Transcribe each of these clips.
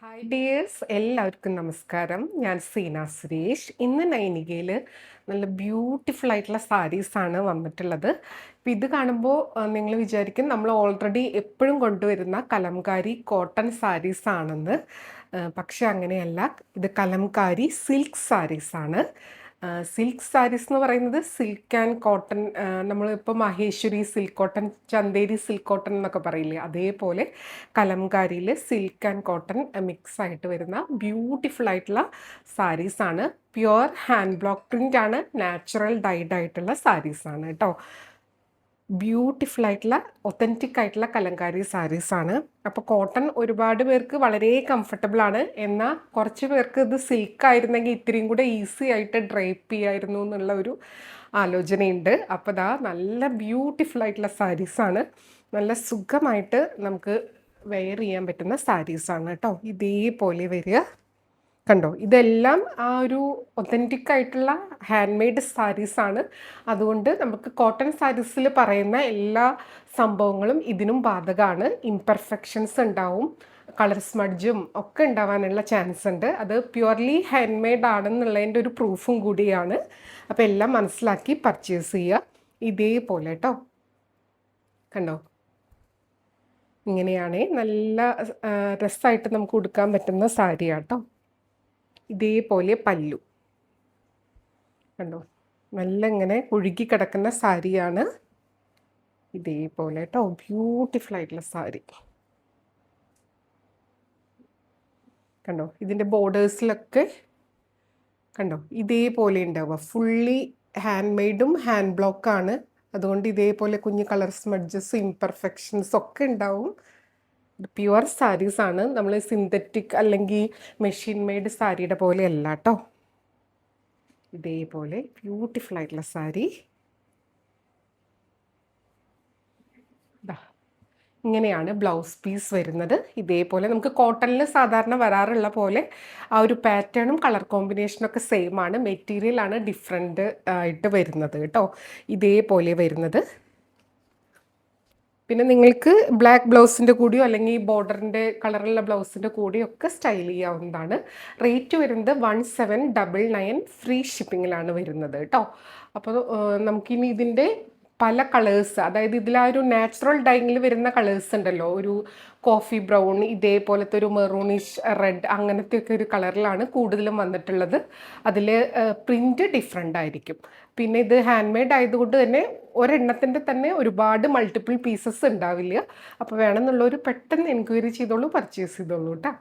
Hi dears, എല്ലാവർക്കും നമസ്കാരം. ഞാൻ സീന സുരേഷ്. ഇന്ന് നൈനികയിൽ നല്ല ബ്യൂട്ടിഫുൾ ആയിട്ടുള്ള സാരീസാണ് വന്നിട്ടുള്ളത്. അപ്പം ഇത് കാണുമ്പോൾ നിങ്ങൾ വിചാരിക്കും നമ്മൾ ഓൾറെഡി എപ്പോഴും കൊണ്ടുവരുന്ന കലംകാരി കോട്ടൺ സാരീസ് ആണെന്ന്. പക്ഷെ അങ്ങനെയല്ല. ഇത് കലംകാരി സിൽക്ക് സാരീസാണ്. സിൽക്ക് സാരീസ് എന്ന് പറയുന്നത് സിൽക്ക് ആൻഡ് കോട്ടൺ, നമ്മളിപ്പോൾ Maheshwari silk cotton, Chanderi silk cotton എന്നൊക്കെ പറയില്ലേ, അതേപോലെ കലംകാരിയിൽ സിൽക്ക് ആൻഡ് കോട്ടൺ മിക്സ് ആയിട്ട് വരുന്ന ബ്യൂട്ടിഫുൾ ആയിട്ടുള്ള സാരീസാണ്. പ്യുവർ ഹാൻഡ് ബ്ലോക്ക് പ്രിൻ്റ് ആണ്, നാച്ചുറൽ ഡൈഡ് ആയിട്ടുള്ള സാരീസാണ് കേട്ടോ. ബ്യൂട്ടിഫുൾ ആയിട്ടുള്ള ഒത്തൻറ്റിക് ആയിട്ടുള്ള കലംകാരി സാരീസാണ്. അപ്പോൾ കോട്ടൺ ഒരുപാട് പേർക്ക് വളരെ കംഫർട്ടബിൾ ആണ്. എന്നാൽ കുറച്ച് പേർക്ക് ഇത് സിൽക്ക് ആയിരുന്നെങ്കിൽ ഇത്രയും കൂടെ ഈസി ആയിട്ട് ഡ്രൈപ്പ് ചെയ്യായിരുന്നു എന്നുള്ള ഒരു ആലോചനയുണ്ട്. അപ്പോൾ ദാ നല്ല ബ്യൂട്ടിഫുൾ ആയിട്ടുള്ള സാരീസാണ്. നല്ല സുഖമായിട്ട് നമുക്ക് വെയർ ചെയ്യാൻ പറ്റുന്ന സാരീസാണ് കേട്ടോ. ഇതേപോലെ വരിക കണ്ടോ. ഇതെല്ലാം ആ ഒരു ഒത്തൻറ്റിക് ആയിട്ടുള്ള ഹാൻഡ് മെയ്ഡ് സാരീസാണ്. അതുകൊണ്ട് നമുക്ക് കോട്ടൺ സാരീസിൽ പറയുന്ന എല്ലാ സംഭവങ്ങളും ഇതിനും ബാധകമാണ്. ഇംപെർഫെക്ഷൻസ് ഉണ്ടാവും, കളർ സ്മഡ്ജും ഒക്കെ ഉണ്ടാവാനുള്ള ചാൻസ് ഉണ്ട്. അത് പ്യുവർലി ഹാൻഡ് മെയ്ഡ് ആണെന്നുള്ളതിൻ്റെ ഒരു പ്രൂഫും കൂടിയാണ്. അപ്പോൾ എല്ലാം മനസ്സിലാക്കി പർച്ചേസ് ചെയ്യുക. ഇതേപോലെ കേട്ടോ, കണ്ടോ. ഇങ്ങനെയാണ് നല്ല രസമായിട്ട് നമുക്ക് ഉടുക്കാൻ പറ്റുന്ന സാരിയാട്ടോ. ഇതേപോലെ പല്ലു കണ്ടോ, നല്ല ഇങ്ങനെ ഒഴുകി കിടക്കുന്ന സാരിയാണ്. ഇതേപോലെ കേട്ടോ, ബ്യൂട്ടിഫുൾ ആയിട്ടുള്ള സാരി കണ്ടോ. ഇതിൻ്റെ ബോർഡേഴ്സിലൊക്കെ കണ്ടോ ഇതേപോലെ ഉണ്ടാവുക. ഫുള്ളി ഹാൻഡ് മെയ്ഡും ഹാൻഡ് ബ്ലോക്കാണ്. അതുകൊണ്ട് ഇതേപോലെ കുഞ്ഞ് കളർ സ്മഡ്ജസ് ഇംപെർഫെക്ഷൻസ് ഒക്കെ ഉണ്ടാവും. പ്യുവർ സാരീസാണ്. നമ്മൾ സിന്തറ്റിക് അല്ലെങ്കിൽ മെഷീൻ മെയ്ഡ് സാരിയുടെ പോലെ അല്ല കേട്ടോ. ഇതേപോലെ ബ്യൂട്ടിഫുൾ ആയിട്ടുള്ള സാരി ഇങ്ങനെയാണ് ബ്ലൗസ് പീസ് വരുന്നത്. ഇതേപോലെ നമുക്ക് കോട്ടണിൽ സാധാരണ വരാറുള്ള പോലെ ആ ഒരു പാറ്റേണും കളർ കോമ്പിനേഷനൊക്കെ സെയിം ആണ്. മെറ്റീരിയലാണ് ഡിഫറെൻ്റ് ആയിട്ട് വരുന്നത് കേട്ടോ. ഇതേപോലെ വരുന്നത്. പിന്നെ നിങ്ങൾക്ക് ബ്ലാക്ക് ബ്ലൗസിൻ്റെ കൂടിയോ അല്ലെങ്കിൽ ബോർഡറിൻ്റെ കളറുള്ള ബ്ലൗസിൻ്റെ കൂടിയോ ഒക്കെ സ്റ്റൈൽ ചെയ്യാവുന്നതാണ്. റേറ്റ് വരുന്നത് 1799 ഫ്രീ ഷിപ്പിങ്ങിലാണ് വരുന്നത് കേട്ടോ. അപ്പോൾ നമുക്കിനി ഇതിൻ്റെ പല കളേഴ്സ്, അതായത് ഇതിൽ ആ ഒരു നാച്ചുറൽ ഡൈങ്ങിൽ വരുന്ന കളേഴ്സ് ഉണ്ടല്ലോ, ഒരു കോഫി ബ്രൗൺ, ഇതേപോലത്തെ ഒരു മെറൂണിഷ് റെഡ്, അങ്ങനത്തെ ഒക്കെ ഒരു കളറിലാണ് കൂടുതലും വന്നിട്ടുള്ളത്. അതിൽ പ്രിൻ്റ് ഡിഫറെൻ്റ് ആയിരിക്കും. പിന്നെ ഇത് ഹാൻഡ് മെയ്ഡ് ആയതുകൊണ്ട് തന്നെ ഒരെണ്ണത്തിൻ്റെ തന്നെ ഒരുപാട് മൾട്ടിപ്പിൾ പീസസ് ഉണ്ടാവില്ല. അപ്പോൾ വേണമെന്നുള്ളവർ പെട്ടെന്ന് എൻക്വയറി ചെയ്തോളൂ, പർച്ചേസ് ചെയ്തോളൂ കേട്ടോ.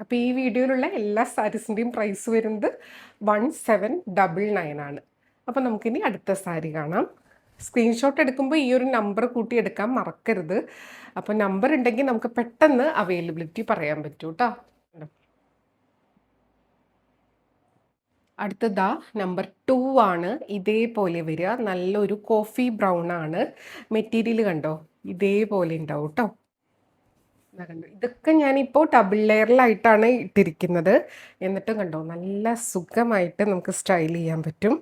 അപ്പോൾ ഈ വീഡിയോയിലുള്ള എല്ലാ സാരീസിൻ്റെയും പ്രൈസ് വരുന്നത് 1799 ആണ്. അപ്പോൾ നമുക്കിനി അടുത്ത സാരി കാണാം. സ്ക്രീൻഷോട്ട് എടുക്കുമ്പോൾ ഈ ഒരു നമ്പർ കൂട്ടി എടുക്കാൻ മറക്കരുത്. അപ്പോൾ നമ്പർ ഉണ്ടെങ്കിൽ നമുക്ക് പെട്ടെന്ന് അവൈലബിലിറ്റി പറയാൻ പറ്റൂ കേട്ടോ. അടുത്തതാ നമ്പർ 2 ആണ്. ഇതേപോലെ വരിക. നല്ലൊരു കോഫി ബ്രൗൺ ആണ്. മെറ്റീരിയൽ കണ്ടോ, ഇതേപോലെ ഉണ്ടാവും കേട്ടോ. കണ്ടോ, ഇതൊക്കെ ഞാനിപ്പോൾ ഡബിൾ ലെയറിലായിട്ടാണ് ഇട്ടിരിക്കുന്നത്. എന്നിട്ടും കണ്ടോ, നല്ല സുഖമായിട്ട് നമുക്ക് സ്റ്റൈൽ ചെയ്യാൻ പറ്റും.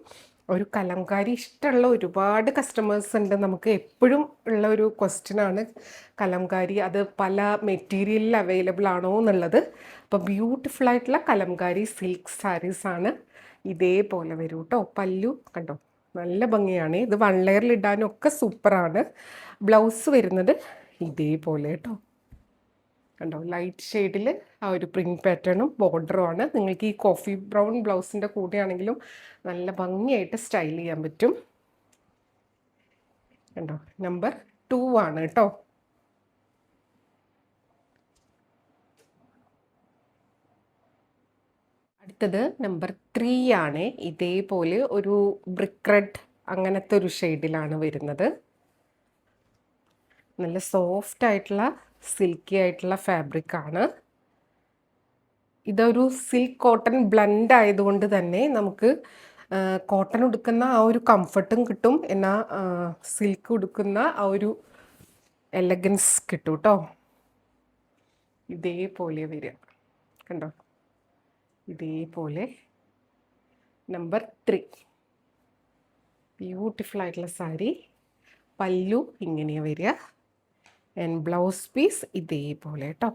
ഒരു കലംകാരി ഇഷ്ടമുള്ള ഒരുപാട് കസ്റ്റമേഴ്സ് ഉണ്ട്. നമുക്ക് എപ്പോഴും ഉള്ള ഒരു ക്വസ്റ്റ്യനാണ് കലംകാരി അത് പല മെറ്റീരിയലിൽ അവൈലബിൾ ആണോ എന്നുള്ളത്. അപ്പോൾ ബ്യൂട്ടിഫുൾ ആയിട്ടുള്ള കലംകാരി സിൽക്ക് സാരീസാണ്. ഇതേപോലെ വരും കേട്ടോ. പല്ലു കണ്ടോ, നല്ല ഭംഗിയാണ്. ഇത് 1 ലെയറിൽ ഇടാനും ഒക്കെ സൂപ്പറാണ്. ബ്ലൗസ് വരുന്നത് ഇതേപോലെ കേട്ടോ. കണ്ടോ, ലൈറ്റ് ഷെയ്ഡിൽ ആ ഒരു പ്രിൻറ്റ് പാറ്റേണും ബോർഡറും ആണ്. നിങ്ങൾക്ക് ഈ കോഫി ബ്രൗൺ ബ്ലൗസിൻ്റെ കൂടെയാണെങ്കിലും നല്ല ഭംഗിയായിട്ട് സ്റ്റൈൽ ചെയ്യാൻ പറ്റും. കണ്ടോ, നമ്പർ 2 ആണ് കേട്ടോ. അടുത്തത് നമ്പർ 3 ആണ്. ഇതേപോലെ ഒരു ബ്രിക്ക് റെഡ് അങ്ങനത്തെ ഒരു ഷെയ്ഡിലാണ് വരുന്നത്. നല്ല സോഫ്റ്റ് ആയിട്ടുള്ള സിൽക്കി ആയിട്ടുള്ള ഫാബ്രിക് ആണ്. ഇതൊരു സിൽക്ക് കോട്ടൺ ബ്ലെൻഡ് ആയതുകൊണ്ട് തന്നെ നമുക്ക് കോട്ടൺ ഉടുക്കുന്ന ആ ഒരു കംഫർട്ടും കിട്ടും, എന്നാൽ സിൽക്ക് ഉടുക്കുന്ന ആ ഒരു എലഗൻസ് കിട്ടും കേട്ടോ. ഇതേപോലെ വരിക കണ്ടോ, ഇതേപോലെ നമ്പർ 3 ബ്യൂട്ടിഫുൾ ആയിട്ടുള്ള സാരി. പല്ലു ഇങ്ങനെ വരിക. ആൻഡ് ബ്ലൗസ് പീസ് ഇതേപോലെ കേട്ടോ.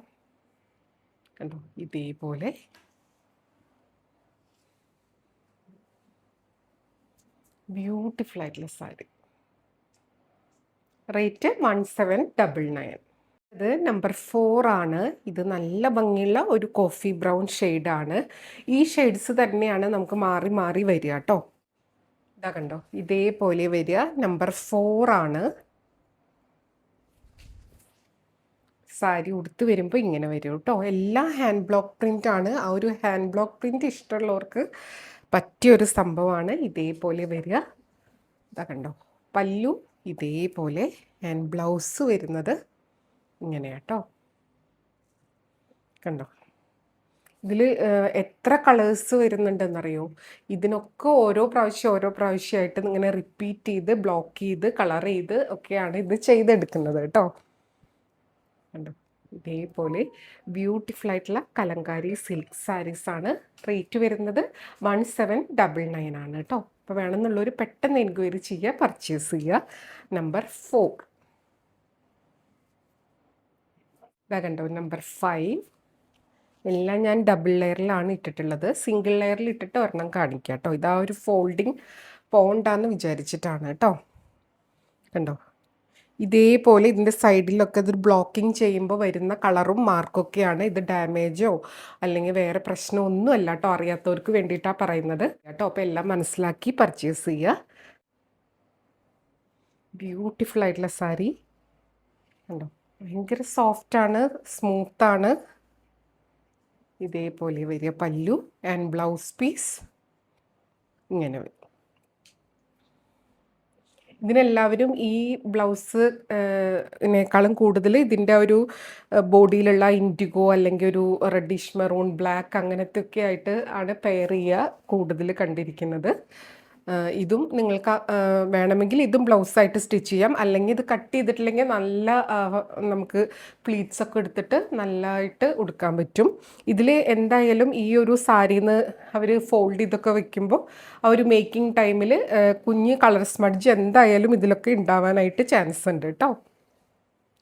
കണ്ടോ, ഇതേപോലെ ബ്യൂട്ടിഫുൾ ആയിട്ടുള്ള സാരി. റേറ്റ് 1799. ഇത് നമ്പർ 4 ആണ്. ഇത് നല്ല ഭംഗിയുള്ള ഒരു കോഫി ബ്രൗൺ ഷെയ്ഡാണ്. ഈ ഷെയ്ഡ്സ് തന്നെയാണ് നമുക്ക് മാറി മാറി വരിക കേട്ടോ. ഇതാ കണ്ടോ, ഇതേപോലെ വരിക. നമ്പർ 4 ആണ്. സാരി ഉടുത്ത് വരുമ്പോൾ ഇങ്ങനെ വരും കേട്ടോ. എല്ലാം ഹാൻഡ് ബ്ലോക്ക് പ്രിൻ്റ് ആണ്. ആ ഒരു ഹാൻഡ് ബ്ലോക്ക് പ്രിൻ്റ് ഇഷ്ടമുള്ളവർക്ക് പറ്റിയൊരു സംഭവമാണ്. ഇതേപോലെ വരിക. ഇതാ കണ്ടോ, പല്ലു ഇതേപോലെ, ആൻഡ് ബ്ലൗസ് വരുന്നത് ഇങ്ങനെയാട്ടോ. കണ്ടോ, ഇതിൽ എത്ര കളേഴ്സ് വരുന്നുണ്ടെന്നറിയോ? ഇതിനൊക്കെ ഓരോ പ്രാവശ്യമായിട്ട് ഇങ്ങനെ റിപ്പീറ്റ് ചെയ്ത് ബ്ലോക്ക് ചെയ്ത് കളർ ചെയ്ത് ഒക്കെയാണ് ഇത് ചെയ്തെടുക്കുന്നത് കേട്ടോ. കണ്ടോ, ഇതേപോലെ ബ്യൂട്ടിഫുൾ ആയിട്ടുള്ള കലങ്കാരി സിൽക്ക് സാരീസാണ്. റേറ്റ് വരുന്നത് 1799 ആണ് കേട്ടോ. അപ്പോൾ വേണമെന്നുള്ളൊരു പെട്ടെന്ന് എൻക്വയറി ചെയ്യുക, പർച്ചേസ് ചെയ്യുക. നമ്പർ 4 ഇതാ കണ്ടോ, നമ്പർ 5. എല്ലാം ഞാൻ ഡബിൾ ലെയറിലാണ് ഇട്ടിട്ടുള്ളത്. സിംഗിൾ ലെയറിൽ ഇട്ടിട്ട് ഒരെണ്ണം കാണിക്കാം കേട്ടോ. ഇതാ ഒരു ഫോൾഡിങ് പോണ്ടാന്ന് വിചാരിച്ചിട്ടാണ് കേട്ടോ. കണ്ടോ, ഇതേപോലെ ഇതിൻ്റെ സൈഡിലൊക്കെ ഇതൊരു ബ്ലോക്കിംഗ് ചെയ്യുമ്പോൾ വരുന്ന കളറും മാർക്കൊക്കെയാണ്. ഇത് ഡാമേജോ അല്ലെങ്കിൽ വേറെ പ്രശ്നമൊന്നും അല്ല കേട്ടോ. അറിയാത്തവർക്ക് വേണ്ടിയിട്ടാണ് പറയുന്നത് കേട്ടോ. അപ്പോൾ എല്ലാം മനസ്സിലാക്കി പർച്ചേസ് ചെയ്യുക. ബ്യൂട്ടിഫുൾ ആയിട്ടുള്ള സാരി കണ്ടോ, ഭയങ്കര സോഫ്റ്റാണ്, സ്മൂത്താണ്. ഇതേപോലെ വരിക പല്ലു, ആൻഡ് ബ്ലൗസ് പീസ് ഇങ്ങനെ വരും. ഇതിനെല്ലാവരും ഈ ബ്ലൗസ് ിനേക്കാളും കൂടുതൽ ഇതിൻ്റെ ഒരു ബോഡിയിലുള്ള ഇൻഡിഗോ അല്ലെങ്കിൽ ഒരു റെഡിഷ് മെറൂൺ ബ്ലാക്ക് അങ്ങനത്തെ ഒക്കെ ആയിട്ട് ആണ് പെയർ ചെയ്യുക കൂടുതൽ കണ്ടിരിക്കുന്നത്. ഇതും നിങ്ങൾക്ക് വേണമെങ്കിൽ ഇതും ബ്ലൗസായിട്ട് സ്റ്റിച്ച് ചെയ്യാം. അല്ലെങ്കിൽ ഇത് കട്ട് ചെയ്തിട്ടില്ലെങ്കിൽ നല്ല നമുക്ക് പ്ലീറ്റ്സ് ഒക്കെ എടുത്തിട്ട് നല്ലതായിട്ട് ഉടുക്കാൻ പറ്റും. ഇതിൽ എന്തായാലും ഈ ഒരു സാരിന്ന് അവർ ഫോൾഡ് ചെയ്തൊക്കെ വെക്കുമ്പോൾ ആ ഒരു മേക്കിംഗ് ടൈമിൽ കുഞ്ഞ് കളർ സ്മഡ്ജ് എന്തായാലും ഇതിലൊക്കെ ഉണ്ടാവാനായിട്ട് ചാൻസ് ഉണ്ട് കേട്ടോ.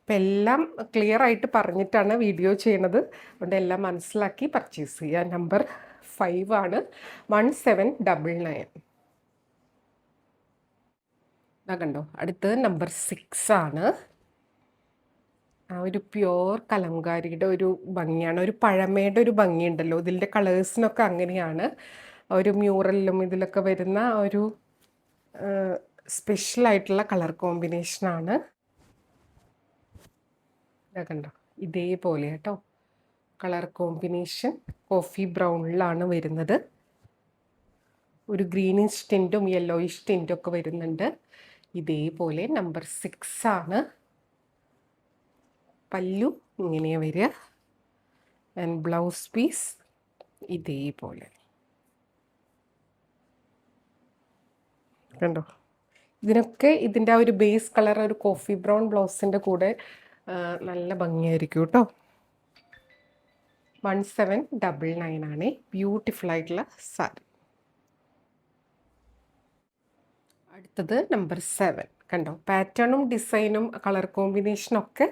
അപ്പം എല്ലാം ക്ലിയർ ആയിട്ട് പറഞ്ഞിട്ടാണ് വീഡിയോ ചെയ്യണത്. അതുകൊണ്ട് എല്ലാം മനസ്സിലാക്കി പർച്ചേസ് ചെയ്യുക. നമ്പർ 5 ആണ്, 1799. കണ്ടോ, അടുത്തത് നമ്പർ 6 ആണ്. ആ ഒരു പ്യുവർ കലങ്കാരിയുടെ ഒരു ഭംഗിയാണ്, ഒരു പഴമയുടെ ഒരു ഭംഗിയുണ്ടല്ലോ ഇതിൻ്റെ കളേഴ്സിനൊക്കെ. അങ്ങനെയാണ് ഒരു മ്യൂറലിലും ഇതിലൊക്കെ വരുന്ന ഒരു സ്പെഷ്യലായിട്ടുള്ള കളർ കോമ്പിനേഷനാണ്. കണ്ടോ, ഇതേപോലെ കേട്ടോ കളർ കോമ്പിനേഷൻ. കോഫി ബ്രൗണിലാണ് വരുന്നത്. ഒരു ഗ്രീനിഷ് ടിൻറ്റും യെല്ലോയിഷ് ടിൻറ്റും ഒക്കെ വരുന്നുണ്ട്. ഇതേപോലെ നമ്പർ 6 ആണ്. പല്ലു ഇങ്ങനെ വരിക, ആൻഡ് ബ്ലൗസ് പീസ് ഇതേപോലെ. കണ്ടോ, ഇതിനൊക്കെ ഇതിൻ്റെ ആ ഒരു ബേസ് കളർ ഒരു കോഫി ബ്രൗൺ ബ്ലൗസിൻ്റെ കൂടെ നല്ല ഭംഗിയായിരിക്കും കേട്ടോ. 1799 ആണ്. ബ്യൂട്ടിഫുൾ ആയിട്ടുള്ള സാരി. അടുത്തത് നമ്പർ 7. കണ്ടോ, പാറ്റേണും ഡിസൈനും കളർ കോമ്പിനേഷനും ഒക്കെ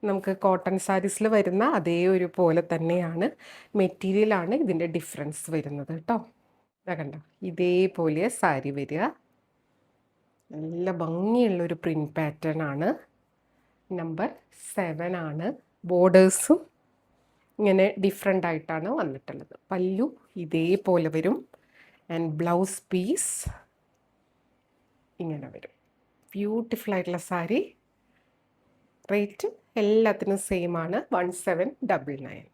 നമുക്ക് കോട്ടൺ സാരീസിൽ വരുന്ന അതേ ഒരു പോലെ തന്നെയാണ്. മെറ്റീരിയലാണ് ഇതിൻ്റെ ഡിഫറൻസ് വരുന്നത് കേട്ടോ. കണ്ടോ, ഇതേപോലെ സാരി വരിക. നല്ല ഭംഗിയുള്ളൊരു പ്രിൻറ്റ് പാറ്റേൺ ആണ്. നമ്പർ 7 ആണ്. ബോർഡേഴ്സും ഇങ്ങനെ ഡിഫറെൻ്റ് ആയിട്ടാണ് വന്നിട്ടുള്ളത്. പല്ലു ഇതേപോലെ വരും, ആൻഡ് ബ്ലൗസ് പീസ് ഇങ്ങനെ വരും. ബ്യൂട്ടിഫുൾ ആയിട്ടുള്ള സാരി. റേറ്റ് എല്ലാത്തിനും സെയിം ആണ്, 1799.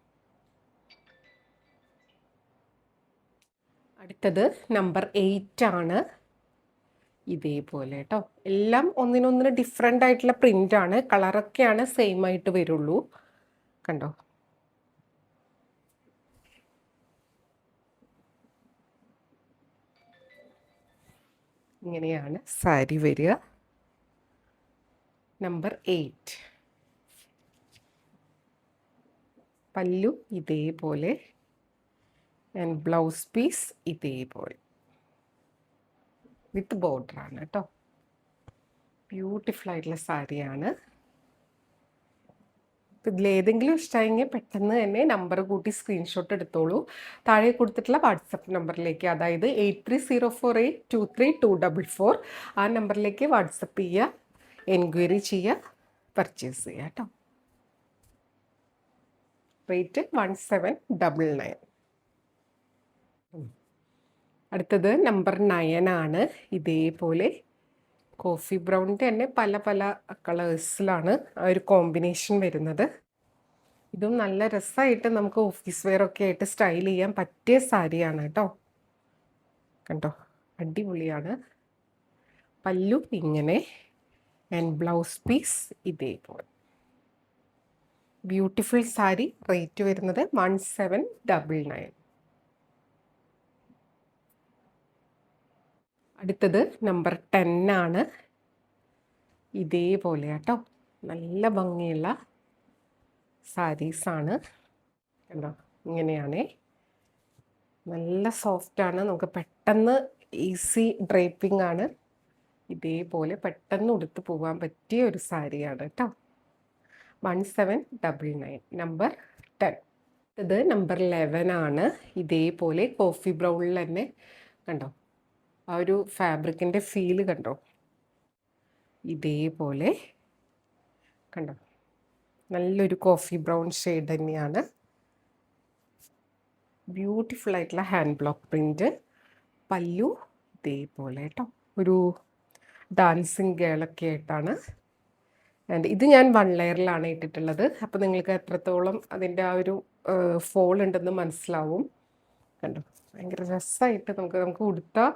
അടുത്തത് നമ്പർ 8 ആണ്. ഇതേപോലെ കേട്ടോ, എല്ലാം ഒന്നിനൊന്നിന് ഡിഫറെൻ്റ് ആയിട്ടുള്ള പ്രിൻ്റാണ്. കളറൊക്കെയാണ് സെയിം ആയിട്ട് വരുള്ളൂ. കണ്ടോ, ഇങ്ങനെയാണ് സാരി വരിക. നമ്പർ 8. പല്ലു ഇതേപോലെ, ആൻഡ് ബ്ലൗസ് പീസ് ഇതേപോലെ വിത്ത് ബോർഡറാണ് കേട്ടോ. ബ്യൂട്ടിഫുൾ ആയിട്ടുള്ള സാരിയാണ്. അപ്പോൾ ഇതിലേതെങ്കിലും ഇഷ്ടമായെങ്കിൽ പെട്ടെന്ന് തന്നെ നമ്പർ കൂട്ടി സ്ക്രീൻഷോട്ട് എടുത്തോളൂ. താഴെ കൊടുത്തിട്ടുള്ള വാട്സപ്പ് നമ്പറിലേക്ക്, അതായത് 8304823244, ആ നമ്പറിലേക്ക് വാട്സപ്പ് ചെയ്യുക, എൻക്വയറി ചെയ്യുക, പർച്ചേസ് ചെയ്യുക കേട്ടോ. റേറ്റ് 1799. അടുത്തത് നമ്പർ 9 ആണ്. ഇതേപോലെ കോഫി ബ്രൗണിൻ്റെ തന്നെ പല പല കളേഴ്സിലാണ് ആ ഒരു കോമ്പിനേഷൻ വരുന്നത്. ഇതും നല്ല രസമായിട്ട് നമുക്ക് ഓഫീസ് വെയർ ഒക്കെ ആയിട്ട് സ്റ്റൈൽ ചെയ്യാൻ പറ്റിയ സാരിയാണ് കേട്ടോ. കണ്ടോ, അടിപൊളിയാണ്. പല്ലു ഇങ്ങനെ ആൻഡ് ബ്ലൗസ് പീസ് ഇതേപോലെ. ബ്യൂട്ടിഫുൾ സാരി. റേറ്റ് വരുന്നത് 1799. അടുത്തത് നമ്പർ 10 ആണ്. ഇതേപോലെ കേട്ടോ, നല്ല ഭംഗിയുള്ള സാരീസാണ്. കണ്ടോ, ഇങ്ങനെയാണേ. നല്ല സോഫ്റ്റാണ്, നമുക്ക് പെട്ടെന്ന് ഈസി ഡ്രൈപ്പിംഗ് ആണ്. ഇതേപോലെ പെട്ടെന്ന് ഉടുത്ത് പോകാൻ പറ്റിയ ഒരു സാരിയാണ് കേട്ടോ. 1799, നമ്പർ 10. ഇത് നമ്പർ 11 ആണ്. ഇതേപോലെ കോഫി ബ്രൗണിൽ തന്നെ കണ്ടോ, ആ ഒരു ഫാബ്രിക്കിൻ്റെ ഫീല് കണ്ടോ, ഇതേപോലെ കണ്ടോ, നല്ലൊരു കോഫി ബ്രൗൺ ഷെയ്ഡ് തന്നെയാണ്. ബ്യൂട്ടിഫുൾ ആയിട്ടുള്ള ഹാൻഡ് ബ്ലോക്ക് പ്രിൻറ്റ്. പല്ലു ഇതേപോലെ കേട്ടോ, ഒരു ഡാൻസിങ് ഗേളൊക്കെ ആയിട്ടാണ്. ആൻഡ് ഇത് ഞാൻ 1 ലെയറിലാണ് ഇട്ടിട്ടുള്ളത്. അപ്പോൾ നിങ്ങൾക്ക് എത്രത്തോളം അതിൻ്റെ ആ ഒരു ഫോൾ ഉണ്ടെന്ന് മനസ്സിലാവും. കണ്ടോ, ഭയങ്കര രസമായിട്ട് നമുക്ക് ഉടുത്താൽ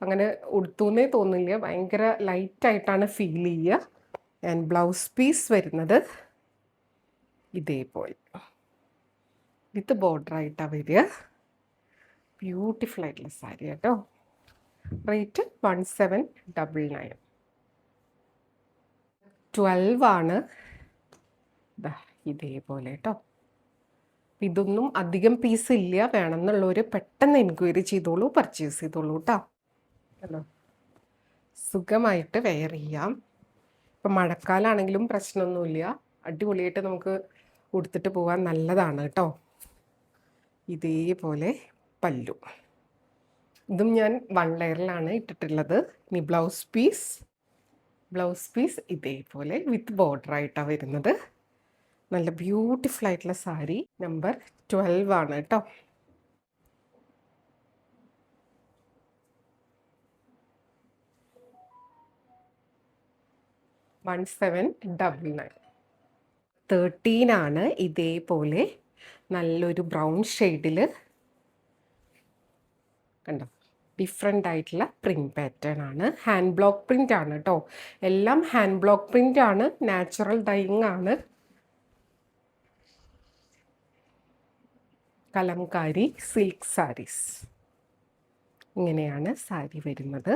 അങ്ങനെ ഉടുത്തൂന്നേ തോന്നില്ല, ഭയങ്കര ലൈറ്റായിട്ടാണ് ഫീൽ ചെയ്യുക. ആൻഡ് ബ്ലൗസ് പീസ് വരുന്നത് ഇതേപോലെ വിത്ത് ബോർഡറായിട്ടാണ് വരിക. ബ്യൂട്ടിഫുൾ ആയിട്ടുള്ള സാരി കേട്ടോ. റേറ്റ് 1799. 12 ആണ്. ഇതേപോലെ കേട്ടോ. ഇതൊന്നും അധികം പീസ് ഇല്ല, വേണമെന്നുള്ളവർ പെട്ടെന്ന് എൻക്വയറി ചെയ്തോളൂ, പർച്ചേസ് ചെയ്തോളൂ കേട്ടോ. ഹലോ, സുഖമായിട്ട് വെയർ ചെയ്യാം. ഇപ്പം മഴക്കാലമാണെങ്കിലും പ്രശ്നമൊന്നുമില്ല, അടിപൊളിയായിട്ട് നമുക്ക് ഉടുത്തിട്ട് പോകാൻ നല്ലതാണ് കേട്ടോ. ഇതേപോലെ പല്ലു. ഇതും ഞാൻ 1 ലെയറിലാണ് ഇട്ടിട്ടുള്ളത്. ഇനി ബ്ലൗസ് പീസ് ഇതേപോലെ വിത്ത് ബോർഡറായിട്ടാണ് വരുന്നത്. നല്ല ബ്യൂട്ടിഫുൾ ആയിട്ടുള്ള സാരി. നമ്പർ 12 ആണ് കേട്ടോ. $1799. 13 ആണ്. ഇതേപോലെ നല്ലൊരു ബ്രൗൺ ഷെയ്ഡിൽ കണ്ടോ, ഡിഫറെൻ്റ് ആയിട്ടുള്ള പ്രിൻറ്റ് പാറ്റേൺ ആണ്. ഹാൻഡ് ബ്ലോക്ക് പ്രിൻ്റ് ആണ് കേട്ടോ. എല്ലാം ഹാൻഡ് ബ്ലോക്ക് പ്രിൻ്റ് ആണ്, നാച്ചുറൽ ഡൈയിങ് ആണ്. കലംകാരി സിൽക്ക് സാരീസ്. ഇങ്ങനെയാണ് സാരി വരുന്നത്.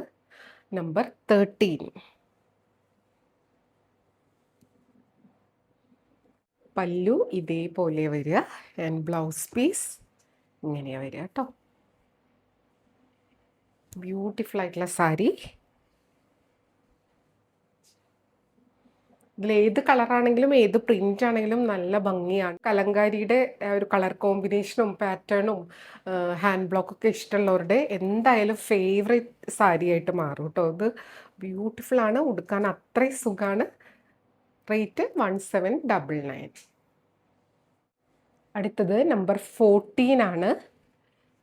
നമ്പർ 13. പല്ലു ഇതേപോലെ വരിക. ആൻഡ് ബ്ലൗസ് പീസ് ഇങ്ങനെയാണ് വരിക കേട്ടോ. ബ്യൂട്ടിഫുൾ ആയിട്ടുള്ള സാരി. ഇതിൽ ഏത് കളറാണെങ്കിലും ഏത് പ്രിൻ്റ് ആണെങ്കിലും നല്ല ഭംഗിയാണ്. കലങ്കാരിയുടെ ഒരു കളർ കോമ്പിനേഷനും പാറ്റേണും ഹാൻഡ് ബ്ലോക്കൊക്കെ ഇഷ്ടമുള്ളവരുടെ എന്തായാലും ഫേവറേറ്റ് സാരി ആയിട്ട് മാറും കേട്ടോ. ഇത് ബ്യൂട്ടിഫുള്ളാണ്, ഉടുക്കാൻ അത്രയും സുഖമാണ്. റേറ്റ് 1799. അടുത്തത് നമ്പർ 14 ആണ്.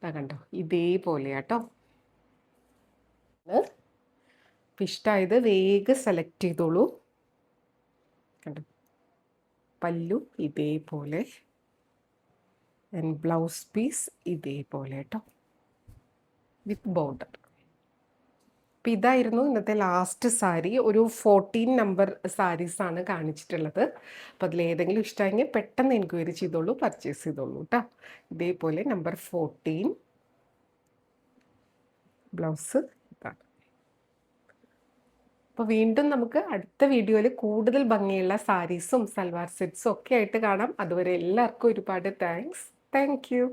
കണ്ടോ, ഇതേപോലെ കേട്ടോ. ഇഷ്ടമായത് വേഗം സെലക്ട് ചെയ്തോളൂ. കണ്ടോ, പല്ലു ഇതേപോലെ ആൻഡ് ബ്ലൗസ് പീസ് ഇതേപോലെ കേട്ടോ, വിത്ത് ബോർഡർ. അപ്പം ഇതായിരുന്നു ഇന്നത്തെ ലാസ്റ്റ് സാരി. ഒരു 14 നമ്പർ സാരീസാണ് കാണിച്ചിട്ടുള്ളത്. അപ്പോൾ അതിലേതെങ്കിലും ഇഷ്ടമായെങ്കിൽ പെട്ടെന്ന് എൻക്വയറി ചെയ്തോളൂ, പർച്ചേസ് ചെയ്തോളൂ കേട്ടോ. ഇതേപോലെ നമ്പർ 14 ബ്ലൗസ് ഇതാണ്. അപ്പോൾ വീണ്ടും നമുക്ക് അടുത്ത വീഡിയോയിൽ കൂടുതൽ ഭംഗിയുള്ള സാരീസും സൽവാർ സെറ്റ്സും ഒക്കെ ആയിട്ട് കാണാം. അതുവരെ എല്ലാവർക്കും ഒരുപാട് താങ്ക് യു.